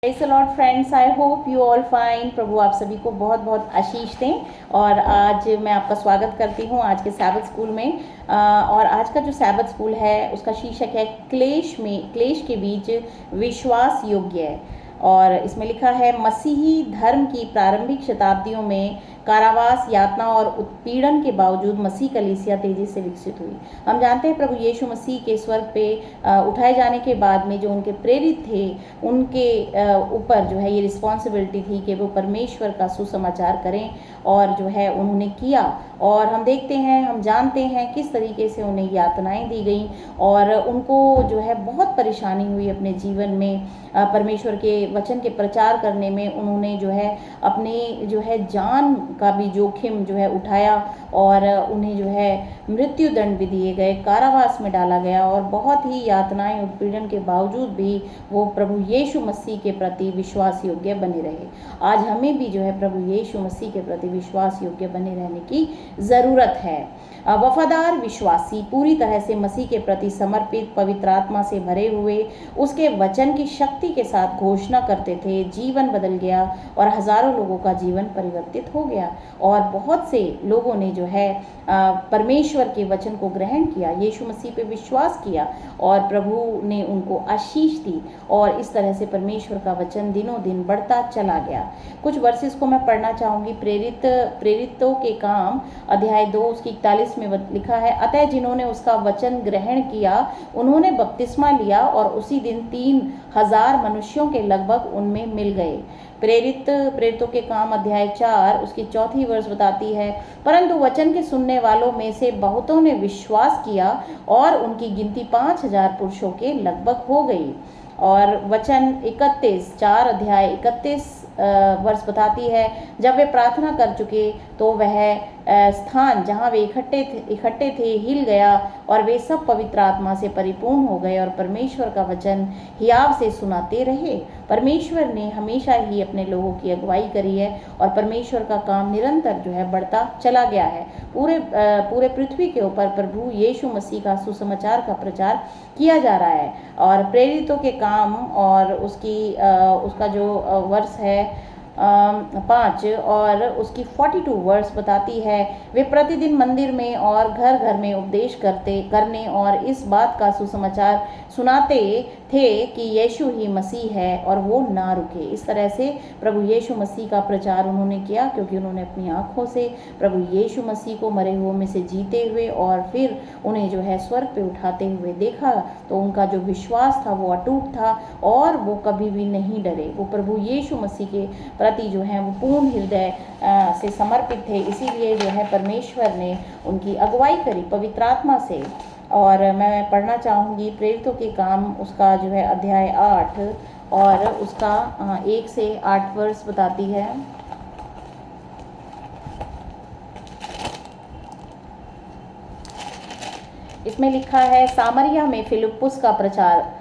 Praise the Lord friends, I hope you all fine. प्रभु आप सभी को बहुत बहुत आशीष दें। और आज मैं आपका स्वागत करती हूँ आज के सैबथ स्कूल में। और आज का जो सैबथ स्कूल है उसका शीर्षक है क्लेश के बीच विश्वास योग्य है। और इसमें लिखा है, मसीही धर्म की प्रारंभिक शताब्दियों में कारावास, यातना और उत्पीड़न के बावजूद मसीह कलीसिया तेजी से विकसित हुई। हम जानते हैं प्रभु यीशु मसीह के स्वर्ग पे उठाए जाने के बाद में जो उनके प्रेरित थे उनके ऊपर जो है ये रिस्पॉन्सिबिलिटी थी कि वो परमेश्वर का सुसमाचार करें, और जो है उन्होंने किया। और हम देखते हैं, हम जानते हैं किस तरीके से उन्हें यातनाएं दी गई और उनको जो है बहुत परेशानी हुई अपने जीवन में। परमेश्वर के वचन के प्रचार करने में उन्होंने जो है अपने जो है जान का भी जोखिम जो है उठाया, और उन्हें जो है मृत्यु दंड भी दिए गए, कारावास में डाला गया, और बहुत ही यातनाएं उत्पीड़न के बावजूद भी वो प्रभु यीशु मसीह के प्रति विश्वास योग्य बने रहे। आज हमें भी जो है प्रभु यीशु मसीह के प्रति विश्वास योग्य बने रहने की ज़रूरत है। वफादार विश्वासी पूरी तरह से मसीह के प्रति समर्पित, पवित्र आत्मा से भरे हुए उसके वचन की शक्ति के साथ घोषणा करते थे। जीवन बदल गया और हजारों लोगों का जीवन परिवर्तित हो गया, और बहुत से लोगों ने जो है परमेश्वर के वचन को ग्रहण किया, यीशु मसीह पे विश्वास किया, और प्रभु ने उनको आशीष दी। और इस तरह से परमेश्वर का वचन दिनों दिन बढ़ता चला गया। कुछ वर्सेस को मैं पढ़ना चाहूँगी। प्रेरितों के काम अध्याय 2 उसकी 41 में लिखा है, अतः जिन्होंने उसका वचन ग्रहण किया उन्होंने बपतिस्मा लिया, और उसी दिन 3000 मनुष्यों के लगभग उनमें मिल गए। प्रेरितों के काम अध्याय 4 उसकी 4 वर्ष बताती है, परंतु वचन के सुनने वालों में से बहुतों ने विश्वास किया और उनकी गिनती 5000 पुरुषों के लगभग हो गई। और वचन 4 अध्याय 31 वर्ष बताती है, जब वे प्रार्थना कर चुके तो वह स्थान जहाँ वे इकट्ठे थे हिल गया, और वे सब पवित्र आत्मा से परिपूर्ण हो गए और परमेश्वर का वचन हियाव से सुनाते रहे। परमेश्वर ने हमेशा ही अपने लोगों की अगुवाई करी है, और परमेश्वर का काम निरंतर जो है बढ़ता चला गया है। पूरे पृथ्वी के ऊपर प्रभु यीशु मसीह का सुसमाचार का प्रचार किया जा रहा है। और प्रेरितों के काम और उसका जो वर्ष है 5 और उसकी 42 वर्ष बताती है, वे प्रतिदिन मंदिर में और घर घर में उपदेश करने और इस बात का सुसमाचार सुनाते थे कि यीशु ही मसीह है और वो ना रुके। इस तरह से प्रभु यीशु मसीह का प्रचार उन्होंने किया, क्योंकि उन्होंने अपनी आंखों से प्रभु यीशु मसीह को मरे हुए में से जीते हुए और फिर उन्हें जो है स्वर्ग पे उठाते हुए देखा। तो उनका जो विश्वास था वो अटूट था, और वो कभी भी नहीं डरे। वो प्रभु यीशु मसीह के प्रति जो है वो पूर्ण हृदय से समर्पित थे। इसीलिए जो है परमेश्वर ने उनकी अगुवाई करी पवित्र आत्मा से। और मैं पढ़ना चाहूँगी प्रेरितों के काम उसका जो है अध्याय 8 और उसका 1 से 8 वर्ष बताती है। इसमें लिखा है, सामरिया में फिलिप्पुस का प्रचार।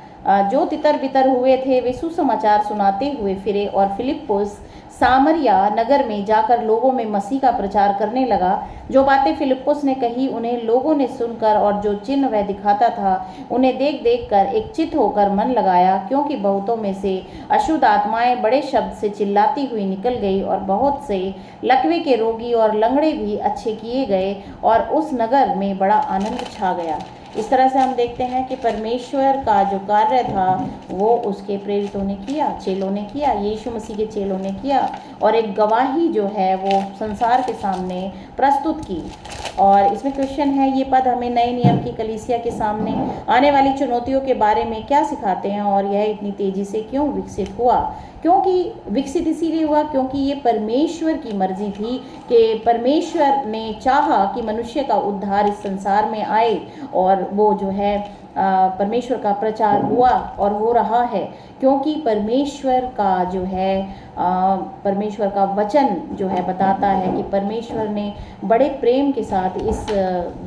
जो तितर बितर हुए थे वे सुसमाचार सुनाते हुए फिरे, और फिलिप्पुस सामरिया नगर में जाकर लोगों में मसीह का प्रचार करने लगा। जो बातें फिलिप्पुस ने कही उन्हें लोगों ने सुनकर, और जो चिन्ह वह दिखाता था उन्हें देख देख कर एक चित्त होकर मन लगाया, क्योंकि बहुतों में से अशुद्ध आत्माएं बड़े शब्द से चिल्लाती हुई निकल गई, और बहुत से लकवे के रोगी और लंगड़े भी अच्छे किए गए, और उस नगर में बड़ा आनंद छा गया। इस तरह से हम देखते हैं कि परमेश्वर का जो कार्य था वो उसके प्रेरितों ने किया, चेलों ने किया, यीशु मसीह के चेलों ने किया, और एक गवाही जो है वो संसार के सामने प्रस्तुत की। और इसमें क्वेश्चन है, ये पद हमें नए नियम की कलीसिया के सामने आने वाली चुनौतियों के बारे में क्या सिखाते हैं, और यह इतनी तेजी से क्यों विकसित हुआ? विकसित इसीलिए हुआ क्योंकि ये परमेश्वर की मर्जी थी कि परमेश्वर ने चाहा कि मनुष्य का उद्धार इस संसार में आए, और वो जो है परमेश्वर का प्रचार हुआ और हो रहा है, क्योंकि परमेश्वर का जो है परमेश्वर का वचन जो है बताता है कि परमेश्वर ने बड़े प्रेम के साथ इस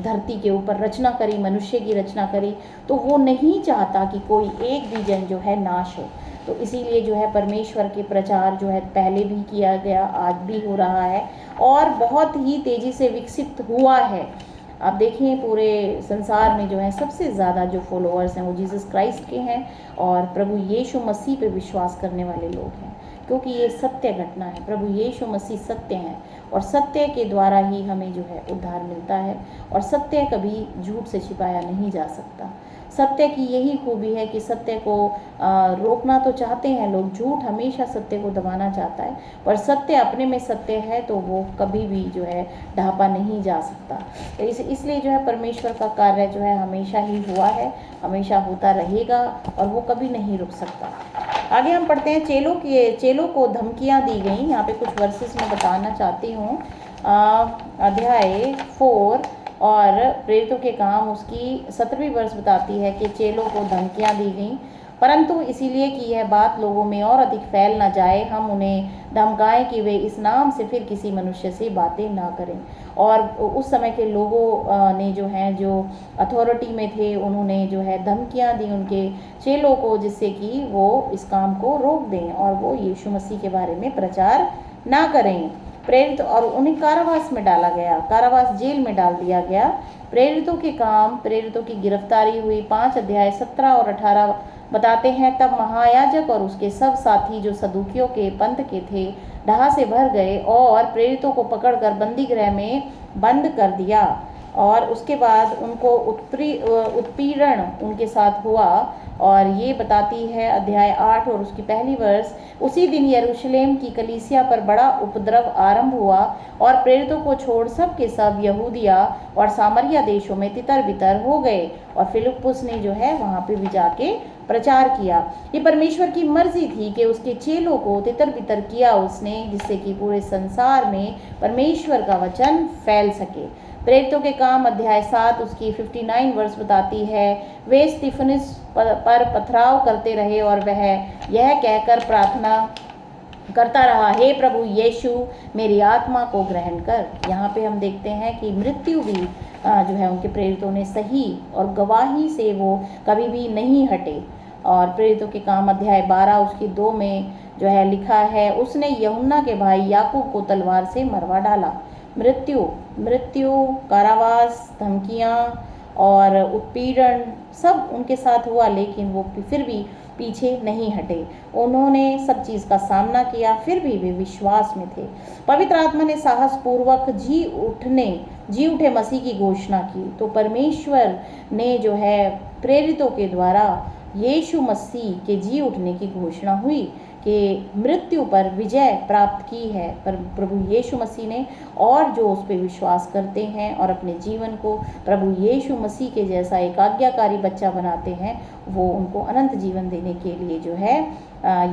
धरती के ऊपर रचना करी, मनुष्य की रचना करी, तो वो नहीं चाहता कि कोई एक भी जन जो है नाश हो। तो इसीलिए जो है परमेश्वर के प्रचार जो है पहले भी किया गया, आज भी हो रहा है, और बहुत ही तेज़ी से विकसित हुआ है। आप देखें पूरे संसार में जो है सबसे ज़्यादा जो फॉलोअर्स हैं वो जीसस क्राइस्ट के हैं और प्रभु यीशु मसीह पे विश्वास करने वाले लोग हैं, क्योंकि ये सत्य घटना है। प्रभु यीशु मसीह सत्य हैं और सत्य के द्वारा ही हमें जो है उद्धार मिलता है और सत्य कभी झूठ से छिपाया नहीं जा सकता। सत्य की यही खूबी है कि सत्य को रोकना तो चाहते हैं लोग, झूठ हमेशा सत्य को दबाना चाहता है, पर सत्य अपने में सत्य है तो वो कभी भी जो है ढांपा नहीं जा सकता। तो इसलिए जो है परमेश्वर का कार्य जो है हमेशा ही हुआ है, हमेशा होता रहेगा और वो कभी नहीं रुक सकता। आगे हम पढ़ते हैं, चेलों को धमकियां दी गई। यहाँ पे कुछ वर्सेस में बताना चाहती हूँ। अध्याय 4 और प्रेरितों के काम उसकी 17वीं वर्ष बताती है कि चेलों को धमकियां दी गई, परंतु इसीलिए कि यह बात लोगों में और अधिक फैल न जाए, हम उन्हें धमकाएं कि वे इस नाम से फिर किसी मनुष्य से बातें ना करें। और उस समय के लोगों ने जो है, जो अथॉरिटी में थे, उन्होंने जो है धमकियां दी उनके चेलों को, जिससे कि वो इस काम को रोक दें और वो यीशु मसीह के बारे में प्रचार ना करें। प्रेरित और उन्हें कारावास में डाला गया, कारावास जेल में डाल दिया गया। प्रेरितों के काम, प्रेरितों की गिरफ्तारी हुई। 5 अध्याय 17 और 18 बताते हैं, तब महायाजक और उसके सब साथी जो सदूकियों के पंथ के थे डहा से भर गए और प्रेरितों को पकड़कर बंदी गृह में बंद कर दिया और उसके बाद उनको उत्पीड़न उनके साथ हुआ। और ये बताती है अध्याय 8 और उसकी पहली वर्ष, उसी दिन यरूशलेम की कलीसिया पर बड़ा उपद्रव आरंभ हुआ और प्रेरितों को छोड़ सब के सब यहूदिया और सामरिया देशों में तितर बितर हो गए। और फिलिप्पुस ने जो है वहाँ पे भी जाके प्रचार किया। ये परमेश्वर की मर्जी थी कि उसके चेलों को तितर बितर किया उसने, जिससे कि पूरे संसार में परमेश्वर का वचन फैल सके। प्रेरितों के काम अध्याय 7 उसकी 59 वर्ष बताती है, वे स्तिफनुस पर पथराव करते रहे और वह यह कहकर प्रार्थना करता रहा, हे प्रभु यीशु मेरी आत्मा को ग्रहण कर। यहाँ पे हम देखते हैं कि मृत्यु भी जो है उनके प्रेरितों ने सही और गवाही से वो कभी भी नहीं हटे। और प्रेरितों के काम अध्याय 12 उसकी 2 में जो है लिखा है, उसने यूहन्ना के भाई याकूब को तलवार से मरवा डाला। मृत्यु, कारावास, धमकियाँ और उत्पीड़न सब उनके साथ हुआ, लेकिन वो फिर भी पीछे नहीं हटे। उन्होंने सब चीज़ का सामना किया, फिर भी वे विश्वास में थे। पवित्र आत्मा ने साहस पूर्वक जी उठे मसीह की घोषणा की। तो परमेश्वर ने जो है प्रेरितों के द्वारा यीशु मसीह के जी उठने की घोषणा हुई कि मृत्यु पर विजय प्राप्त की है पर प्रभु यीशु मसीह ने, और जो उस पर विश्वास करते हैं और अपने जीवन को प्रभु यीशु मसीह के जैसा एक आज्ञाकारी बच्चा बनाते हैं, वो उनको अनंत जीवन देने के लिए जो है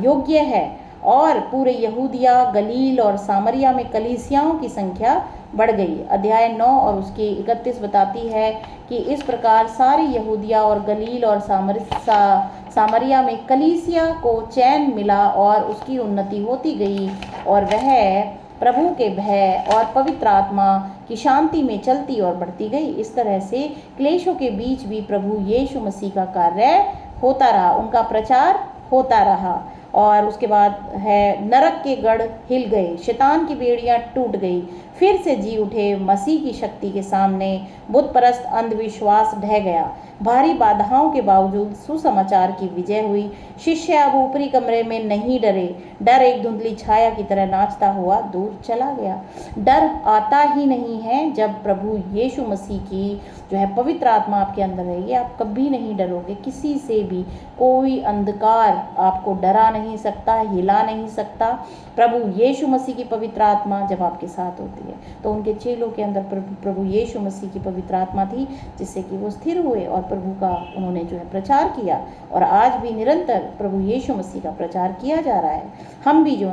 योग्य है। और पूरे यहूदिया, गलील और सामरिया में कलीसियाओं की संख्या बढ़ गई। अध्याय 9 और उसकी 31 बताती है कि इस प्रकार सारी यहूदिया और गलील और सामरिया में कलीसिया को चैन मिला और उसकी उन्नति होती गई और वह प्रभु के भय और पवित्र आत्मा की शांति में चलती और बढ़ती गई। इस तरह से क्लेशों के बीच भी प्रभु यीशु मसीह का कार्य होता रहा, उनका प्रचार होता रहा। और उसके बाद है, नरक के गढ़ हिल गए, शैतान की बेड़ियां टूट गई, फिर से जी उठे मसीह की शक्ति के सामने बुत परस्त अंधविश्वास ढह गया। भारी बाधाओं के बावजूद सुसमाचार की विजय हुई। शिष्य अब ऊपरी कमरे में नहीं डरे, डर एक धुंधली छाया की तरह नाचता हुआ दूर चला गया। डर आता ही नहीं है जब प्रभु यीशु मसीह की जो है पवित्र आत्मा आपके अंदर रहेगी, आप कभी नहीं डरोगे किसी से भी। कोई अंधकार आपको डरा नहीं सकता, हिला नहीं सकता। प्रभु यीशु मसीह की पवित्र आत्मा जब आपके साथ होती है, तो उनके चेलों के अंदर प्रभु यीशु मसीह की पवित्र आत्मा थी, जिससे कि वो स्थिर हुए और प्रभु का उन्होंने जो है प्रचार किया। और आज भी निरंतर प्रभु यीशु मसीह का प्रचार किया जा रहा है। हम भी जो है